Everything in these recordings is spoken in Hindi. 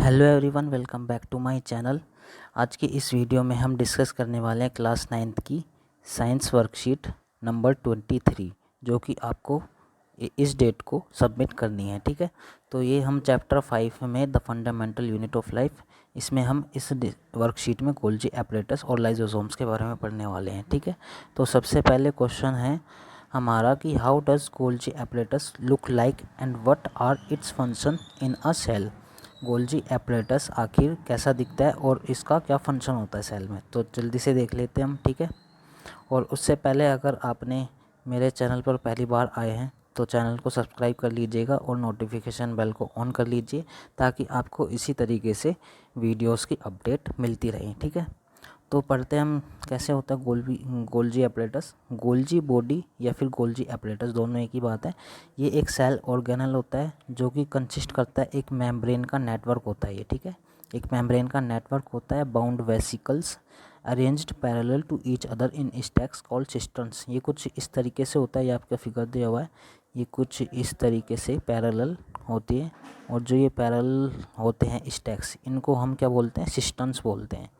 Hello everyone, welcome back to my channel. आज की इस वीडियो में हम डिस्कस करने वाले हैं क्लास 9th की साइंस वर्कशीट नंबर 23, जो कि आपको इस डेट को सबमिट करनी है। ठीक है, तो ये हम चैप्टर 5 में the fundamental unit of life, इसमें हम इस वर्कशीट में गोल्जी एपरेटस और लाइजोसोम्स के बारे में पढ़ने वाले हैं। ठीक है, तो सबसे पहले क्वेश्चन है हमारा कि how does Golgi apparatus look like and what are its function in a cell. Golgi apparatus आखिर कैसा दिखता है और इसका क्या फंक्शन होता है सेल में, तो जल्दी से देख लेते हैं हम। ठीक है, और उससे पहले अगर आपने मेरे चैनल पर पहली बार आए हैं तो चैनल को सब्सक्राइब कर लीजिएगा और नोटिफिकेशन बेल को ऑन कर लीजिए, ताकि आपको इसी तरीके से वीडियोस की अपडेट मिलती रहे। ठीक है, तो पढ़ते हैं हम कैसे होता है गोल्जी एपरेटस। गोल्जी बॉडी या फिर गोल्जी एपरेटस दोनों एक ही बात है। ये एक सेल ऑर्गेनल होता है जो कि कंसिस्ट करता है एक मेम्ब्रेन का नेटवर्क होता है ये। ठीक है, एक मेम्ब्रेन का नेटवर्क होता है, bound vesicles arranged parallel to each other in stacks called cisterns. ये कुछ इस तरीके से होता है, ये आपका फिगर दिया हुआ है, ये कुछ इस तरीके से पैरेलल होती है। और जो ये पैरेलल होते हैं स्टैक्स, इनको हम क्या बोलते हैं, सिस्टर्न्स बोलते हैं।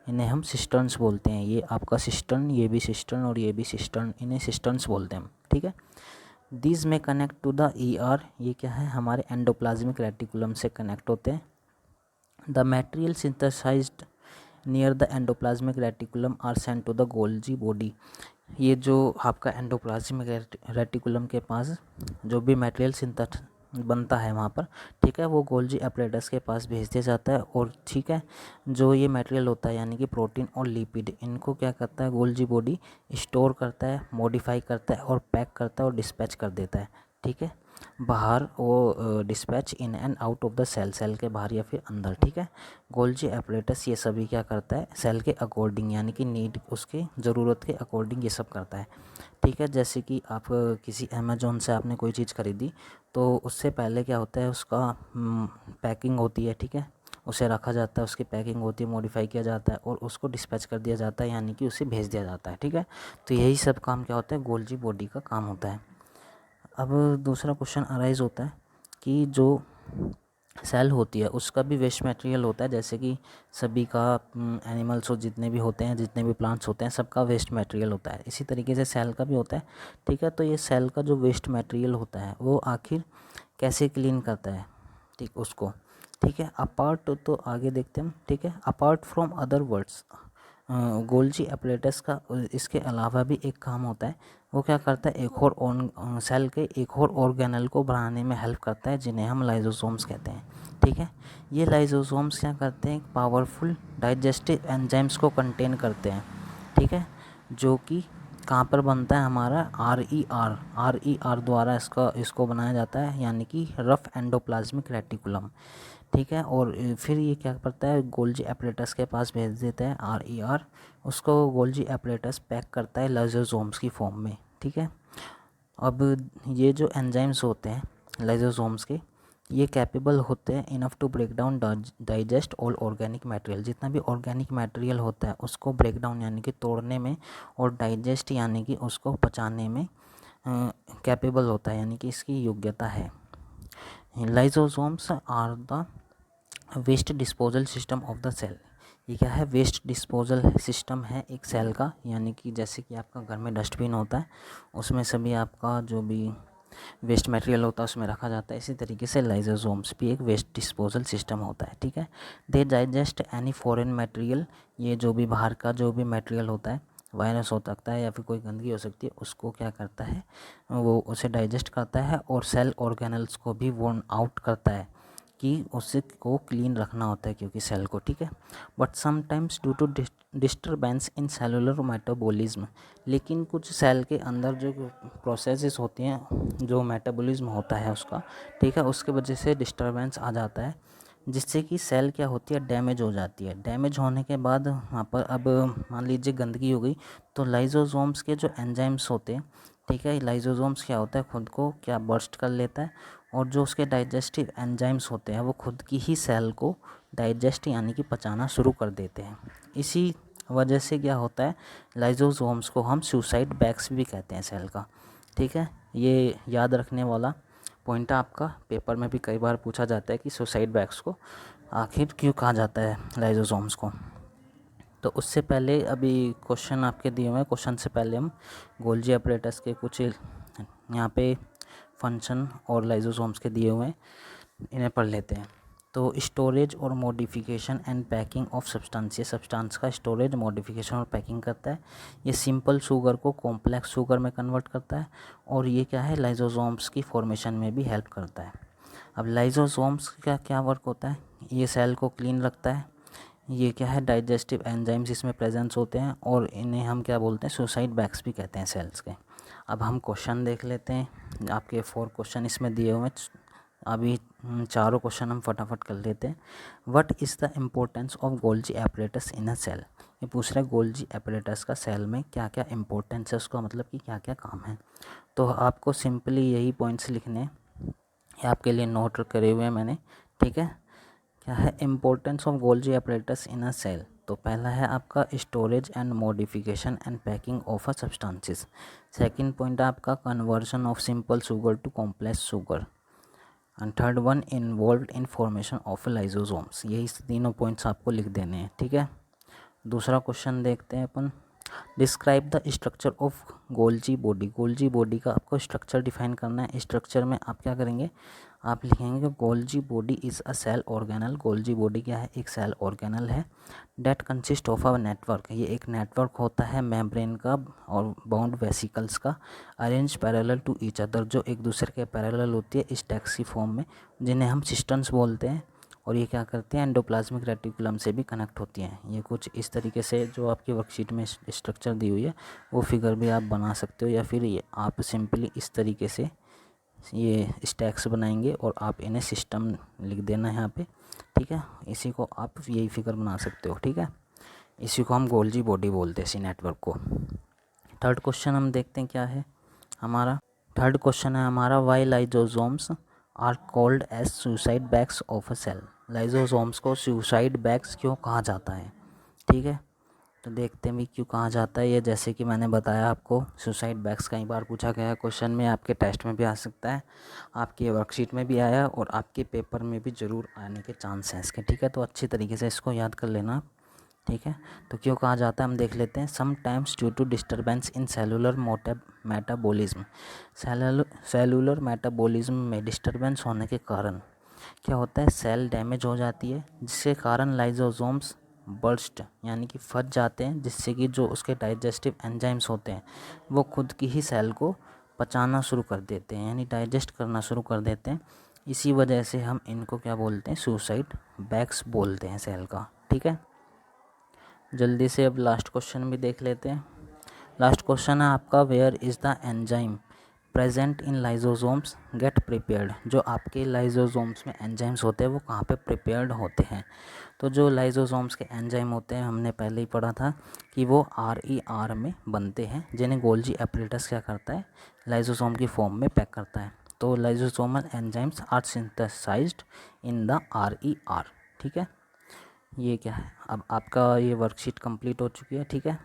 इन्हें हम सिस्टर्न्स बोलते हैं। ये आपका सिस्टर्न, ये भी सिस्टर्न और ये भी सिस्टर्न, इन्हें सिस्टर्न्स बोलते हैं हम। ठीक है, दिस में कनेक्ट टू द ER, ये क्या है, हमारे एंडोप्लाज्मिक रेटिकुलम से कनेक्ट होते हैं। The material synthesized near the endoplasmic reticulum are sent to the Golgi body. ये जो आपका एंडोप्लाज्मिक रेटिकुलम के पास जो भी मटेरियल सिंथेस बनता है वहाँ पर, ठीक है, वो गोल्जी एपरेटस के पास भेज दिया जाता है। और ठीक है, जो ये मटेरियल होता है यानी कि प्रोटीन और लिपिड, इनको क्या करता है गोल्जी बॉडी, स्टोर करता है, मॉडिफाई करता है और पैक करता है और डिस्पैच कर देता है। ठीक है, बाहर वो dispatch in and out of the cell, cell के बाहर या फिर अंदर। ठीक है, गोल्जी एपरेटस ये सभी क्या करता है, सेल के अकॉर्डिंग यानी कि नीड, उसके ज़रूरत के अकॉर्डिंग ये सब करता है। ठीक है, जैसे कि आप किसी अमेज़ोन से आपने कोई चीज़ ख़रीदी, तो उससे पहले क्या होता है, उसका पैकिंग होती है। ठीक है, उसे रखा जाता है, उसकी पैकिंग होती है, मॉडिफाई किया जाता है और उसको डिस्पैच कर दिया जाता है, यानी कि उसे भेज दिया जाता है। ठीक है, तो यही सब काम क्या होता है, गोल्जी बॉडी का काम होता है। अब दूसरा क्वेश्चन अराइज होता है कि जो सेल होती है उसका भी वेस्ट मटेरियल होता है, जैसे कि सभी का एनिमल्स हो, जितने भी होते हैं, जितने भी प्लांट्स होते हैं, सबका वेस्ट मटेरियल होता है। इसी तरीके से सेल का भी होता है। ठीक है, तो ये सेल का जो वेस्ट मटेरियल होता है वो आखिर कैसे क्लीन करता है, ठीक उसको। ठीक है, अपार्ट, तो आगे देखते हैं हम। ठीक है, apart from other words, Golgi apparatus का इसके अलावा भी एक काम होता है। वो क्या करता है, एक और सेल के एक और ऑर्गेनल को बनाने में हेल्प करता है, जिन्हें हम लाइजोसोम्स कहते हैं। ठीक है, ये लाइजोसोम्स क्या करते हैं, पावरफुल डाइजेस्टिव एंजाइम्स को कंटेन करते हैं। ठीक है, जो कि कहाँ पर बनता है, हमारा RER द्वारा इसको बनाया जाता है, यानी कि रफ एंडोप्लाज्मिक रेटिकुलम। ठीक है, और फिर ये क्या करता है, गोल्जी एपरेटस के पास भेज देता है RER, उसको गोल्जी एपरेटस पैक करता है लाइजोसोम्स की फॉर्म में। ठीक है, अब ये जो एंजाइम्स होते हैं लाइजोसोम्स के, ये कैपेबल होते हैं enough to break down digest all organic material. जितना भी ऑर्गेनिक मटेरियल होता है उसको ब्रेक डाउन यानी कि तोड़ने में, और डाइजेस्ट यानी कि उसको पचाने में कैपेबल होता है, यानी कि इसकी योग्यता है। Lysosomes are the waste disposal system of the cell. ये क्या है, वेस्ट डिस्पोजल सिस्टम है एक सेल का, यानी कि जैसे कि आपका घर में डस्टबिन होता है, उसमें सभी आपका जो भी वेस्ट मटेरियल होता है उसमें रखा जाता है। इसी तरीके से लाइजोसोम्स भी एक वेस्ट डिस्पोजल सिस्टम होता है। ठीक है, दे डाइजेस्ट एनी फॉरेन मटेरियल, ये जो भी बाहर का जो भी मटेरियल होता है, वायरस हो सकता है या फिर कोई गंदगी हो सकती है, उसको क्या करता है, वो उसे डाइजेस्ट करता है और सेल ऑर्गेनल्स को भी वॉर्न आउट करता है कि उसे को क्लीन रखना होता है, क्योंकि सेल को। ठीक है, but sometimes due to disturbance in cellular metabolism, लेकिन कुछ सेल के अंदर जो प्रोसेसेस होती हैं, जो मेटाबॉलिज्म होता है उसका, ठीक है, उसके वजह से डिस्टर्बेंस आ जाता है, जिससे कि सेल क्या होती है, डैमेज हो जाती है। डैमेज होने के बाद वहाँ पर अब मान लीजिए गंदगी हो गई, तो लाइजोसोम्स के जो एंजाइम्स होते हैं, ठीक है, लाइजोसोम्स क्या होता है, खुद को क्या बर्स्ट कर लेता है, और जो उसके डाइजेस्टिव एंजाइम्स होते हैं वो खुद की ही सेल को डाइजेस्ट यानी कि पचाना शुरू कर देते हैं। इसी वजह से क्या होता है, लाइजोसोम्स को हम सुसाइड बैग्स भी कहते हैं सेल का। ठीक है, ये याद रखने वाला पॉइंट है आपका, पेपर में भी कई बार पूछा जाता है कि सुसाइड बैग्स को आखिर क्यों कहा जाता है लाइसोसोम्स को। तो उससे पहले अभी क्वेश्चन आपके दिए हुए हैं, क्वेश्चन से पहले हम गोल्जी अपरेटस के कुछ यहाँ पे फंक्शन और लाइसोसोम्स के दिए हुए हैं, इन्हें पढ़ लेते हैं। तो स्टोरेज और modification and packing of substance, ये सब्सटेंस का स्टोरेज, मॉडिफिकेशन और पैकिंग करता है। ये सिंपल शुगर को कॉम्प्लेक्स शुगर में कन्वर्ट करता है, और ये क्या है, लाइसोसोम्स की फॉर्मेशन में भी हेल्प करता है। अब लाइसोसोम्स का क्या वर्क होता है, ये सेल को क्लीन रखता है, ये क्या है, डाइजेस्टिव एंजाइम्स इसमें प्रेजेंस होते हैं, और इन्हें हम क्या बोलते हैं, सुसाइड बैग्स भी कहते हैं सेल्स के। अब हम क्वेश्चन देख लेते हैं, आपके 4 क्वेश्चन इसमें दिए हुए हैं। अभी चारों क्वेश्चन हम फटाफट कर लेते हैं। What is the importance of Golgi apparatus in a cell, ये पूछ रहा है गोल्जी एपरेटस का सेल में क्या क्या इम्पोर्टेंस है, उसका मतलब कि क्या क्या काम है। तो आपको सिंपली यही पॉइंट्स लिखने हैं, ये आपके लिए नोट करे हुए हैं मैंने, ठीक है। क्या है importance of Golgi apparatus in a cell, तो पहला है आपका storage and modification and packing of a substances. Second point है आपका conversion of simple sugar to complex sugar, and third one involve in formation of lysosomes. यही तीनों पॉइंट्स आपको लिख देने हैं, ठीक है। दूसरा क्वेश्चन देखते हैं अपन, describe the structure of Golgi body, Golgi body का आपको स्ट्रक्चर डिफाइन करना है। स्ट्रक्चर में आप क्या करेंगे, आप लिखेंगे Golgi body is a cell organelle, Golgi body क्या है, एक सेल ऑर्गेनल है। That consist of a network, ये एक नेटवर्क होता है मेम्ब्रेन का और बाउंड वेसिकल्स का, arrange parallel to each other, जो एक दूसरे के पैरेलल होती है इस टैक्सी फॉर्म में, जिन्हें हम सिस्टम्स बोलते हैं। और ये क्या करते हैं, एंडोप्लाज्मिक रेटिकुलम से भी कनेक्ट होती हैं। ये कुछ इस तरीके से जो आपकी वर्कशीट में स्ट्रक्चर दी हुई है वो फिगर भी आप बना सकते हो, या फिर ये आप सिंपली इस तरीके से ये स्टैक्स बनाएंगे और आप इन्हें सिस्टम लिख देना है यहाँ पे, ठीक है। इसी को आप यही फिगर बना सकते हो, ठीक है। इसी को हम गोल्जी बॉडी बोलते हैं, इसी नेटवर्क को। थर्ड क्वेश्चन हम देखते हैं क्या है हमारा। थर्ड क्वेश्चन है हमारा, why lysosomes are called as suicide bags of a cell, lysosomes को सुसाइड बैग्स क्यों कहा जाता है, ठीक है। तो देखते हैं भी क्यों कहा जाता है ये। जैसे कि मैंने बताया आपको, सुसाइड बैग्स कई बार पूछा गया है क्वेश्चन में, आपके टेस्ट में भी आ सकता है, आपकी वर्कशीट में भी आया और आपके पेपर में भी ज़रूर आने के चांस हैं इसके, ठीक है। तो अच्छी तरीके से इसको याद कर लेना, ठीक है। तो क्यों कहा जाता है हम देख लेते हैं। Sometimes due to disturbance in cellular metabolism, cellular metabolism में डिस्टर्बेंस होने के कारण क्या होता है, सेल डैमेज हो जाती है, जिसके कारण लाइसोसोम्स बर्स्ट यानी कि फट जाते हैं, जिससे कि जो उसके डाइजेस्टिव एंजाइम्स होते हैं वो खुद की ही सेल को पचाना शुरू कर देते हैं, यानी डाइजेस्ट करना शुरू कर देते हैं। इसी वजह से हम इनको क्या बोलते हैं, सुसाइड बैग्स बोलते हैं सेल का, ठीक है। जल्दी से अब लास्ट क्वेश्चन भी देख लेते हैं। लास्ट क्वेश्चन है आपका, where is the enzyme present in lysosomes get prepared, जो आपके लाइसोसोम्स में एंजाइम्स होते हैं वो कहाँ पे प्रिपेयर्ड होते हैं। तो जो लाइसोसोम्स के एंजाइम होते हैं हमने पहले ही पढ़ा था कि वो RER में बनते हैं, जिन्हें गोल्जी एपरेटस क्या करता है, लाइसोसोम की फॉर्म में पैक करता है। तो lysosomal enzymes are synthesized in the RER, ठीक है। ये क्या है, अब आपका ये वर्कशीट कंप्लीट हो चुकी है, ठीक है।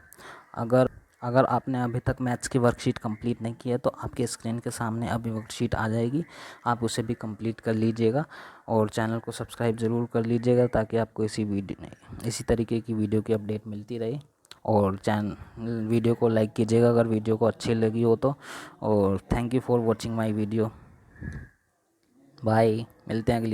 अगर अगर आपने अभी तक मैथ्स की वर्कशीट कंप्लीट नहीं की है तो आपके स्क्रीन के सामने अभी वर्कशीट आ जाएगी, आप उसे भी कंप्लीट कर लीजिएगा और चैनल को सब्सक्राइब ज़रूर कर लीजिएगा, ताकि आपको इसी तरीके की वीडियो की अपडेट मिलती रहे। और वीडियो को लाइक कीजिएगा अगर वीडियो को अच्छी लगी हो तो। और thank you for watching my video, bye, मिलते हैं अगली